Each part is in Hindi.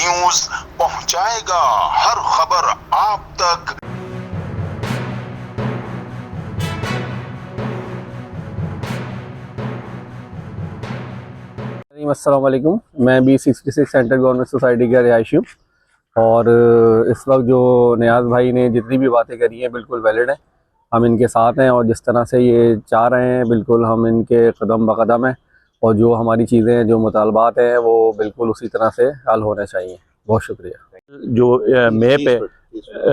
न्यूज पहुंचाएगा हर खबर आप तक। अस्सलाम वालेकुम। मैं B66 सेंट्रल गवर्नमेंट सोसाइटी का रिहायशी हूँ और इस वक्त जो नियाज़ भाई ने जितनी भी बातें करी हैं बिल्कुल वैलिड हैं। हम इनके साथ हैं और जिस तरह से ये चाह रहे हैं बिल्कुल हम इनके कदम ब कदम हैं और जो हमारी चीज़ें हैं जो मुतालबात हैं वो बिल्कुल उसी तरह से हल होने चाहिए। बहुत शुक्रिया। जो मैप है,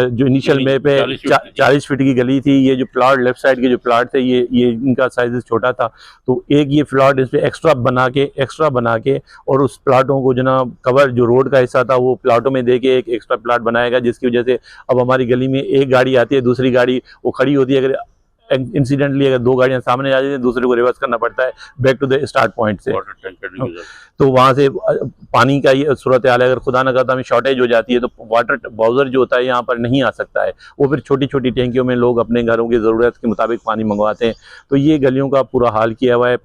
जो इनिशियल मैप है 40 फीट की गली थी। ये जो प्लाट लेफ्ट साइड के जो प्लाट थे ये इनका साइज छोटा था, तो एक ये प्लाट इस पे एक्स्ट्रा बना के और उस प्लाटों को जो ना कवर जो रोड का हिस्सा था वो प्लाटों में दे के एक एक्स्ट्रा प्लाट बनाएगा, जिसकी वजह से अब हमारी गली में एक गाड़ी आती है, दूसरी गाड़ी वो खड़ी होती है। अगर इंसिडेंटली अगर दो गाड़ियां सामने आ जाती हैं, दूसरे को रिवर्स करना पड़ता है back to the start point से। तो वहाँ से पानी का ये सूरत हाल है। अगर खुदा न करता हमें शॉर्टेज हो जाती है तो वाटर बाउजर जो होता है यहाँ पर नहीं आ सकता है। वो फिर छोटी छोटी टैंकियों में लोग अपने घरों की ज़रूरत के मुताबिक पानी मंगवाते हैं। तो ये गलियों का पूरा हाल किया हुआ है।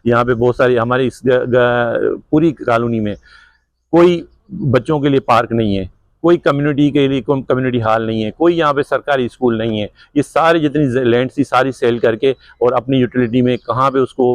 यहाँ पे बहुत सारी हमारी इस पूरी कॉलोनी में कोई बच्चों के लिए पार्क नहीं है, कोई कम्युनिटी के लिए कोई कम्युनिटी हॉल नहीं है, कोई यहाँ पे सरकारी स्कूल नहीं है। ये सारी जितनी लैंड थी सारी सेल करके और अपनी यूटिलिटी में कहाँ पे उसको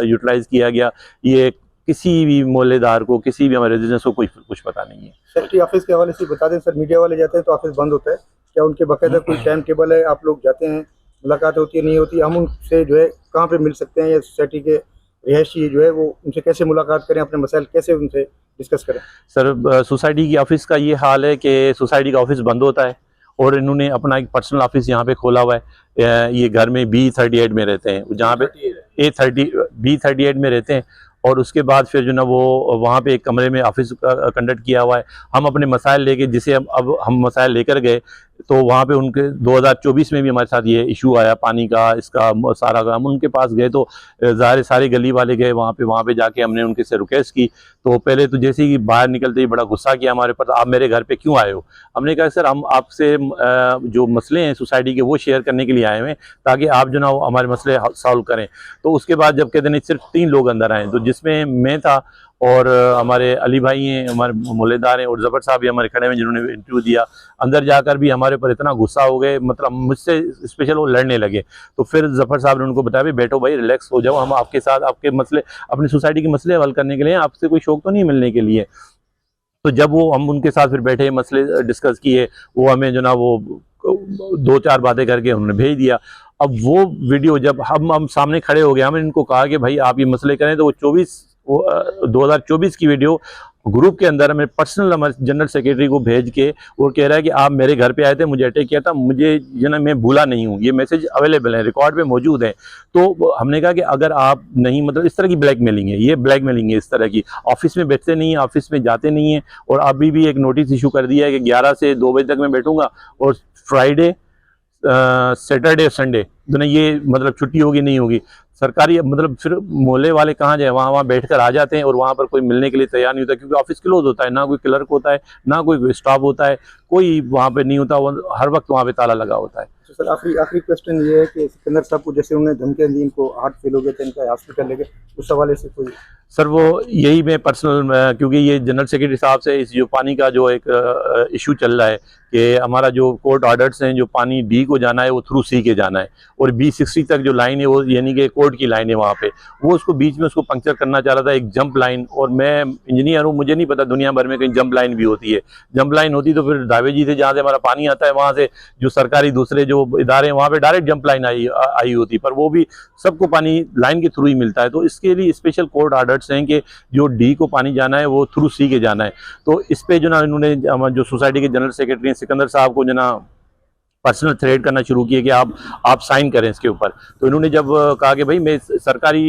यूटिलाइज़ किया गया, ये किसी भी मोहल्लेदार को, किसी भी हमारे रेजिडेंट्स को कुछ पता नहीं है। सेक्रेटरी ऑफिस के हवाले से बता दें सर, मीडिया वाले जाते हैं तो ऑफिस बंद होता है, क्या उनके बाकायदा कोई टाइम टेबल है? आप लोग जाते हैं, मुलाकात होती है नहीं होती? हम उनसे जो है कहाँ पे मिल सकते हैं, या सोसाइटी के रिहायशी जो है वो उनसे कैसे मुलाकात करें, अपने मसाइल कैसे उनसे डिस्कस करें? सर सोसाइटी की ऑफिस का ये हाल है कि सोसाइटी का ऑफिस बंद होता है और इन्होंने अपना एक पर्सनल ऑफिस यहाँ पे खोला हुआ है। ये घर में B38 में रहते हैं, जहाँ पे B38 में रहते हैं। और उसके बाद फिर जो ना वो वहाँ पे एक कमरे में ऑफिस कंडक्ट किया हुआ है। हम अपने मसाइल लेके, जिसे अब हम मसाइल लेकर गए तो वहाँ पे उनके 2024 में भी हमारे साथ ये इशू आया पानी का, इसका सारा का। हम उनके पास गए तो ज़ाहिर सारे गली वाले गए वहाँ पे जाके हमने उनके से रिक्वेस्ट की। तो पहले तो जैसे ही बाहर निकलते ही बड़ा गुस्सा किया हमारे पर, आप मेरे घर पे क्यों आए हो? हमने कहा सर हम आपसे जो मसले हैं सोसाइटी के वो शेयर करने के लिए आए हुए हैं, ताकि आप जो ना हमारे मसले सॉल्व करें। तो उसके बाद जब कहते नहीं सिर्फ 3 लोग अंदर आए, तो जिसमें मैं था और हमारे अली भाई हैं, हमारे मोहल्लेदार हैं, और ज़फ़र साहब भी हमारे खड़े में जिन्होंने इंटरव्यू दिया। अंदर जाकर भी हमारे पर इतना गुस्सा हो गए, मतलब मुझसे स्पेशल वो लड़ने लगे। तो फिर ज़फ़र साहब ने उनको बताया बैठो भाई, रिलैक्स हो जाओ, हम आपके साथ आपके मसले, अपनी सोसाइटी के मसले हल करने के लिए, आपसे कोई शौक तो नहीं मिलने के लिए। तो जब वो हम उनके साथ फिर बैठे, मसले डिस्कस किए, वो हमें जो ना वो 2-4 बातें करके उन्होंने भेज दिया। अब वो वीडियो जब हम सामने खड़े हो गए, हमने इनको कहा कि भाई आप ये मसले करें, तो वो 2024 की वीडियो ग्रुप के अंदर हमें पर्सनल हमारे जनरल सेक्रेटरी को भेज के वो कह रहा है कि आप मेरे घर पे आए थे, मुझे अटैक किया था, मुझे जो ना मैं भूला नहीं हूँ। ये मैसेज अवेलेबल है, रिकॉर्ड पे मौजूद है। तो हमने कहा कि अगर आप नहीं, मतलब इस तरह की ब्लैकमेलिंग है, ये ब्लैकमेलिंग है इस तरह की। ऑफिस में बैठते नहीं हैं, ऑफिस में जाते नहीं हैं, और अभी भी एक नोटिस इशू कर दिया है कि 11 से 2 बजे तक मैं बैठूंगा और फ्राइडे, सैटरडे, संडे दोनों ये मतलब छुट्टी होगी नहीं होगी सरकारी। मतलब फिर मोहल्ले वाले कहाँ जाए, वहाँ बैठकर आ जाते हैं और वहाँ पर कोई मिलने के लिए तैयार नहीं होता, क्योंकि ऑफिस क्लोज होता है, ना कोई क्लर्क होता है, ना कोई स्टाफ होता है, कोई वहाँ पे नहीं होता, हर वक्त वहाँ पे ताला लगा होता है। तो सर आखिरी क्वेश्चन ये है कि सिकंदर साहब को जैसे उन्होंने धमकियां दी, इनको हार्ट फेल हो गया था, इनका हॉस्पिटल ले गए, उस हवाले से कोई? सर वो यही मैं पर्सनल, क्योंकि ये जनरल सेक्रेटरी साहब से इस जो पानी का जो एक इशू चल रहा है कि हमारा जो कोर्ट ऑर्डर्स हैं, जो पानी D को जाना है वो थ्रू C के जाना है, और B60 तक जो लाइन है वो यानी कि कोर्ट की लाइन है, वहाँ पे वो उसको बीच में उसको पंक्चर करना चाह रहा था, एक जंप लाइन। और मैं इंजीनियर हूँ, मुझे नहीं पता दुनिया भर में कहीं जंप लाइन भी होती है। जंप लाइन होती तो फिर दावेजी से जहाँ से हमारा पानी आता है, वहाँ से जो सरकारी दूसरे जो इदारे हैं वहाँ पे डायरेक्ट जंप लाइन आई होती, पर वो भी सबको पानी लाइन के थ्रू ही मिलता है। तो इसके लिए स्पेशल कोर्ट ऑर्डर्स हैं कि जो D को पानी जाना है वो थ्रू C के जाना है। तो इस पे जो ना इन्होंने जो सोसाइटी के जनरल सेक्रेटरी हैं सिकंदर साहब को जो ना पर्सनल थ्रेड करना शुरू किया कि आप साइन करें इसके ऊपर। तो इन्होंने जब कहा कि भाई मैं सरकारी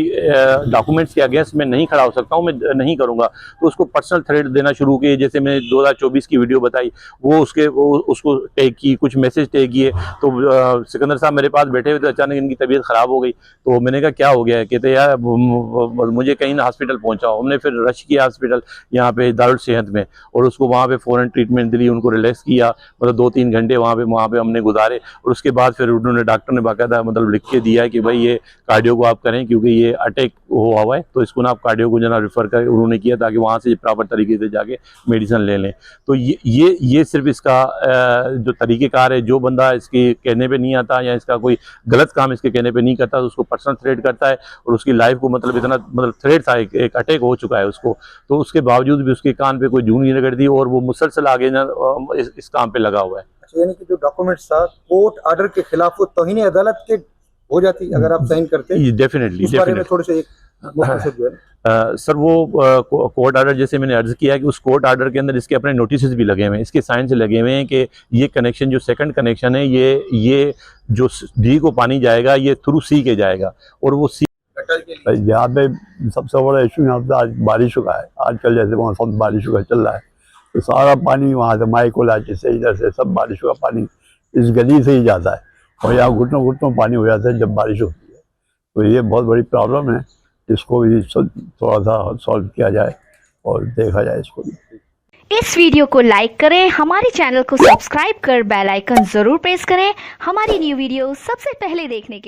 डॉक्यूमेंट्स के अगेंस्ट में नहीं खड़ा हो सकता हूँ, मैं नहीं करूँगा, तो उसको पर्सनल थ्रेड देना शुरू किए। जैसे मैंने 2024 की वीडियो बताई, वो उसको टैग की, कुछ मैसेज टैग किए। तो सिकंदर साहब मेरे पास बैठे हुए थे, अचानक इनकी तबीयत ख़राब हो गई। तो मैंने कहा क्या हो गया है? कहते यार मुझे कहीं ना हॉस्पिटल पहुँचाओ। हमने फिर रश किया हॉस्पिटल यहाँ पे दारुल सेहत में, और उसको वहाँ पे फ़ौरन ट्रीटमेंट दी, उनको रिलैक्स किया, मतलब 2-3 घंटे वहाँ पे हमने गुजारे, और उसके बाद फिर उन्होंने डॉक्टर ने बाकायदा मतलब लिख के दिया है कि भाई ये कार्डियो को आप करें, क्योंकि ये अटैक हुआ हुआ है, तो इसको ना आप कार्डियो को जना रेफर कर उन्होंने किया, ताकि वहाँ से प्रॉपर तरीके से जाके मेडिसिन ले लें। तो ये सिर्फ इसका जो तरीक़ेकार है, जो बंदा इसके कहने पे नहीं आता या इसका कोई गलत काम इसके कहने पे नहीं करता, तो उसको पर्सनल थ्रेट करता है और उसकी लाइफ को मतलब इतना मतलब थ्रेट था, एक अटैक हो चुका है उसको, तो उसके बावजूद भी उसके कान पे कोई जूं नहीं रगड़ती और वो मुसलसल आगे ना इस काम पे लगा हुआ है। अच्छा, यानी कि जो डॉक्यूमेंट्स था कोर्ट ऑर्डर के खिलाफ वो तौहीन अदालत के हो जाती अगर आप साइन करते? डेफिनेटली, इस बारे में थोड़े से जो है सर वो कोर्ट ऑर्डर, जैसे मैंने अर्ज किया कि उस कोर्ट ऑर्डर के अंदर इसके अपने नोटिस भी लगे हुए हैं, इसके साइन से लगे हुए हैं कि ये कनेक्शन जो सेकंड कनेक्शन है, ये जो डी को पानी जाएगा ये थ्रू सी के जाएगा, और वो सी यहाँ पे सबसे बड़ा इशू यहाँ पे आज बारिशों का है। आजकल जैसे मौसम बारिशों का चल रहा है, तो सारा पानी वहाँ से माइकोलाची से इधर से सब बारिशों का पानी इस गली से ही जाता है, और यहाँ घुटनों घुटनों पानी हो जाता है जब बारिश होती है। तो ये बहुत बड़ी प्रॉब्लम है, इसको भी थोड़ा सा सॉल्व किया जाए और देखा जाए इसको भी। इस वीडियो को लाइक करें, हमारे चैनल को सब्सक्राइब कर बेल आइकन जरूर प्रेस करें हमारी न्यू वीडियो सबसे पहले देखने के लिए।